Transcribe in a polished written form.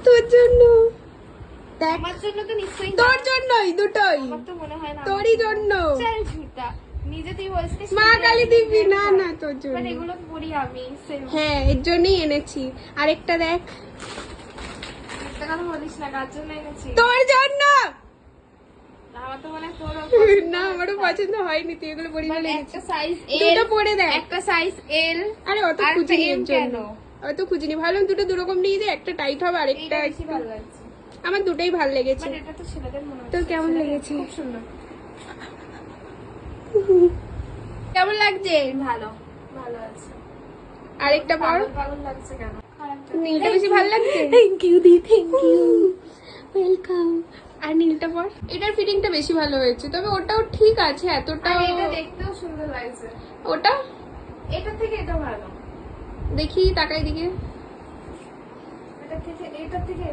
তোর জন্য। দেখ আমার জন্য তো নিশ্চয়ই না। তোর জন্যই দুটোই। আমার তো মনে হয় না তোরই জন্য। চল ঝুটা নিজে তুই বলছিস মা কালী দিবি না না তোর জন্য। মানে এগুলো পড়ি আমি হ্যাঁ এর জন্যই এনেছি। আরেকটা দেখ। একটা কথা বলিস না কার জন্য এনেছি। তোর জন্য। আমার তো মনে হয় তোর না আমারও পছন্দ হয়নি, তুই এগুলো পরি বলে এনেছি। একটা সাইজ দুটো পরে দেখ। একটা সাইজ এল। আরে অত আর খুঁজিনি একটা এর M জন্য। কেন? অত খুঁজিনি, ভালো দুটো দুরকম নিয়ে দে, একটা টাইট হবে আর একটা এটা বেশি ভালো লাগছে। আমার দুটোই ভালো লেগেছে। বাট এটা তো ছেলেদের মনে হচ্ছে। তোর কেমন ছেলেদের লেগেছে? খুব সুন্দর। কেমন লাগছে? ভালো ভালো আছে। আরেকটা পর। পাগল পাগল লাগছে কেন? খারাপটা নীলটা বেশি ভালো লাগছে। থ্যাংক ইউ দি থ্যাংক ইউ। ওয়েলকাম। আর নীলটা পর। এটার ফিটিংটা বেশি ভালো হয়েছে, তবে ওটাও ঠিক আছে এতটাও। আর এটা দেখতেও সুন্দর লাগছে। ওটা এটা থেকে এটা ভালো। দেখি তাকাই দিকে। এটা থেকে